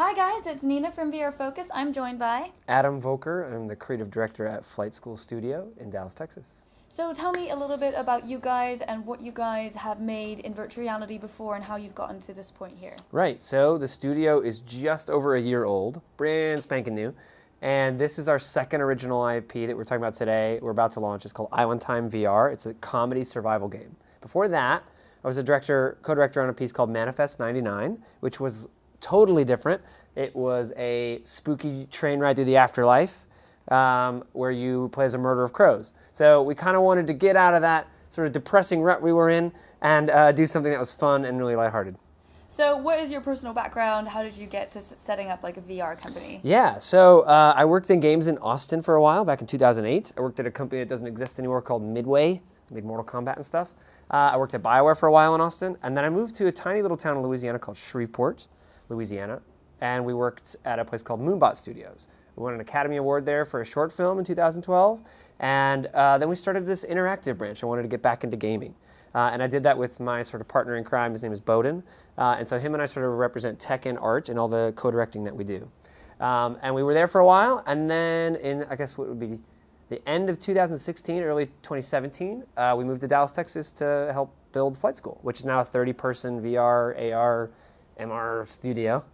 Hi guys, it's Nina from VRFocus. I'm joined by... Adam Volker. I'm the creative director at Flight School Studio in Dallas, Texas. So tell me a little bit about you guys and what you guys have made in virtual reality before and how you've gotten to this point here. Right, so the studio is just over a year old, brand spanking new. And this is our second original IP that we're talking about today. We're about to launch. It's called Island Time VR. It's a comedy survival game. Before that, I was a co-director on a piece called Manifest 99, which was totally different. It was a spooky train ride through the afterlife where you play as a murder of crows. So we kind of wanted to get out of that sort of depressing rut we were in and do something that was fun and really lighthearted. So what is your personal background? How did you get to setting up like a VR company? Yeah, so I worked in games in Austin for a while, back in 2008. I worked at a company that doesn't exist anymore called Midway, made Mortal Kombat and stuff. I worked at BioWare for a while in Austin, and then I moved to a tiny little town in Louisiana called Shreveport, Louisiana, and we worked at a place called Moonbot Studios. We won an Academy Award there for a short film in 2012, and then we started this interactive branch. I wanted to get back into gaming. And I did that with my sort of partner in crime. His name is Bowden. And so him and I sort of represent tech and art and all the co-directing that we do. And we were there for a while, and then in, I guess what would be the end of 2016, early 2017, we moved to Dallas, Texas to help build Flight School, which is now a 30-person VR, AR, MR studio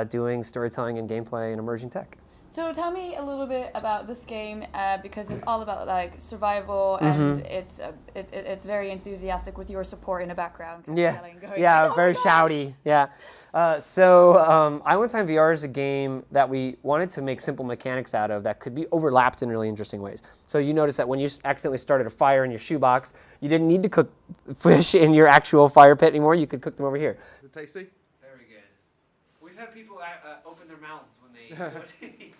doing storytelling and gameplay and emerging tech. So tell me a little bit about this game because it's all about like survival and it's very enthusiastic with your support in the background. Yeah, Going, yeah, oh very shouty. Yeah. Island Time VR is a game that we wanted to make simple mechanics out of that could be overlapped in really interesting ways. So you notice that when you accidentally started a fire in your shoebox, you didn't need to cook fish in your actual fire pit anymore. You could cook them over here. Is it tasty? Very good. We've had people open their mouths when they eat the fish.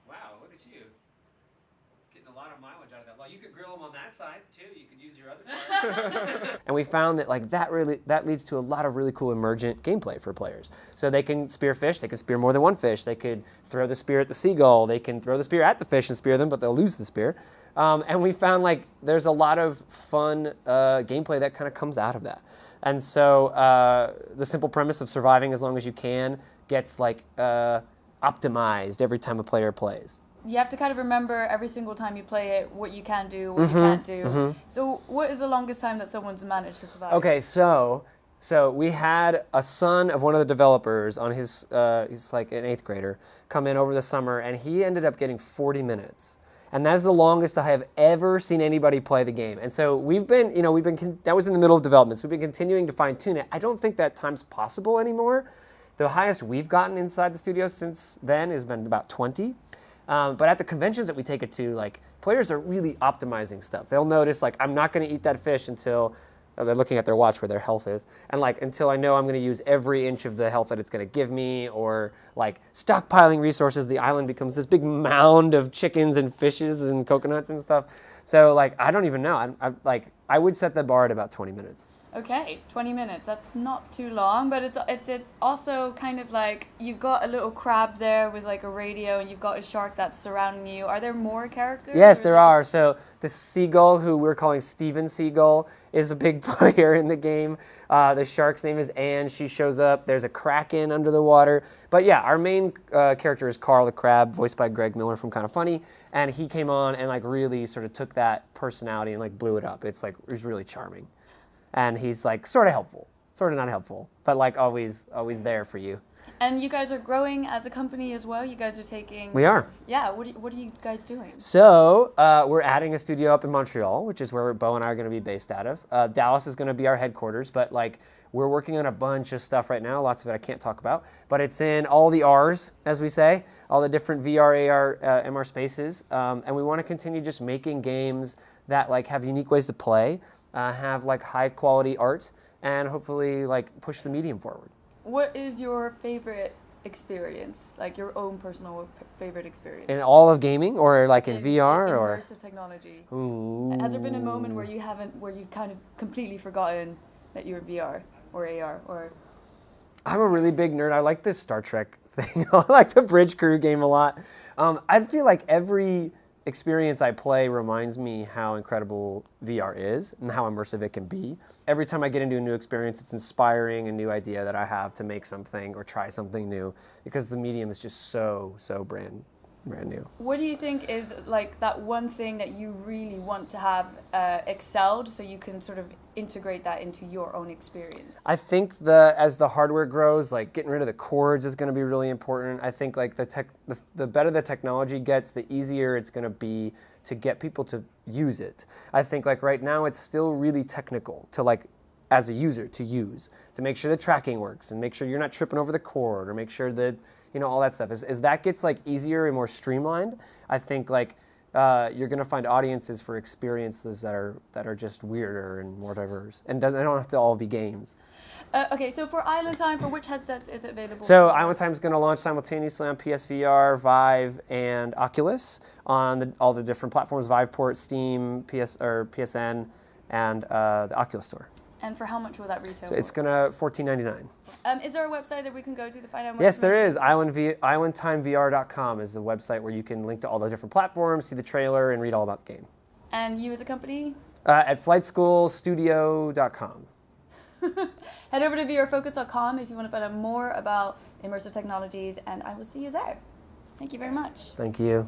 Wow, look at you. Getting a lot of mileage out of that. Well, you could grill them on that side too. You could use your other fire. And we found that like that leads to a lot of really cool emergent gameplay for players. So they can spear fish, they can spear more than one fish, they could throw the spear at the seagull, they can throw the spear at the fish and spear them, but they'll lose the spear. And we found like there's a lot of fun gameplay that kind of comes out of that. And so the simple premise of surviving as long as you can gets like optimized every time a player plays. You have to kind of remember every single time you play it what you can do, what you can't do. So what is the longest time that someone's managed to survive? Okay, so we had a son of one of the developers on his, he's like an 8th grader, come in over the summer, and he ended up getting 40 minutes. And that is the longest I have ever seen anybody play the game. And so that was in the middle of development, so we've been continuing to fine tune it. I don't think that time's possible anymore. The highest we've gotten inside the studio since then has been about 20. But at the conventions that we take it to, like, players are really optimizing stuff. They'll notice, like, I'm not going to eat that fish until they're looking at their watch where their health is, and like until I know I'm going to use every inch of the health that it's going to give me, or like stockpiling resources. The island becomes this big mound of chickens and fishes and coconuts and stuff. So like I don't even know. I would set the bar at about 20 minutes. Okay, 20 minutes. That's not too long, but it's also kind of like you've got a little crab there with like a radio, and you've got a shark that's surrounding you. Are there more characters? Yes, there are. So the seagull, who we're calling Steven Seagull, is a big player in the game. The shark's name is Anne. She shows up. There's a kraken under the water. But yeah, our main character is Carl the Crab, voiced by Greg Miller from Kind of Funny, and he came on and like really sort of took that personality and like blew it up. It was really charming. And he's like sort of helpful, sort of not helpful, but like always there for you. And you guys are growing as a company as well. You guys are taking. We are. Yeah. What are you guys doing? So we're adding a studio up in Montreal, which is where Bo and I are going to be based out of. Dallas is going to be our headquarters, but like we're working on a bunch of stuff right now. Lots of it I can't talk about, but it's in all the R's, as we say, all the different VR, AR, MR spaces, and we want to continue just making games that like have unique ways to play. Have like high quality art, and hopefully like push the medium forward. What is your favorite experience, like your own personal favorite experience? In all of gaming, or like in VR, or immersive technology? Ooh. Has there been a moment where you've kind of completely forgotten that you're in VR or AR or? I'm a really big nerd. I like this Star Trek thing. I like the Bridge Crew game a lot. I feel like every experience I play reminds me how incredible VR is and how immersive it can be. Every time I get into a new experience, it's inspiring a new idea that I have to make something or try something new because the medium is just so brand new. What do you think is like that one thing that you really want to have excelled so you can sort of integrate that into your own experience? I think as the hardware grows, like getting rid of the cords is going to be really important. I think like the better the technology gets, the easier it's going to be to get people to use it. I think like right now it's still really technical to like as a user to use, to make sure the tracking works and make sure you're not tripping over the cord or make sure that, you know, all that stuff. As that gets like easier and more streamlined, I think like you're going to find audiences for experiences that are just weirder and more diverse, and they don't have to all be games. Okay, so for Island Time, for which headsets is it available? So Island Time is going to launch simultaneously on PSVR, Vive, and Oculus on all the different platforms: Viveport, Steam, PSN, and the Oculus Store. And for how much will that retail? So it's going to $14.99. Is there a website that we can go to find out more Yes, there information? is. IslandTimeVR.com is the website where you can link to all the different platforms, see the trailer, and read all about the game. And you as a company? At FlightSchoolStudio.com. Head over to VRFocus.com if you want to find out more about immersive technologies, and I will see you there. Thank you very much. Thank you.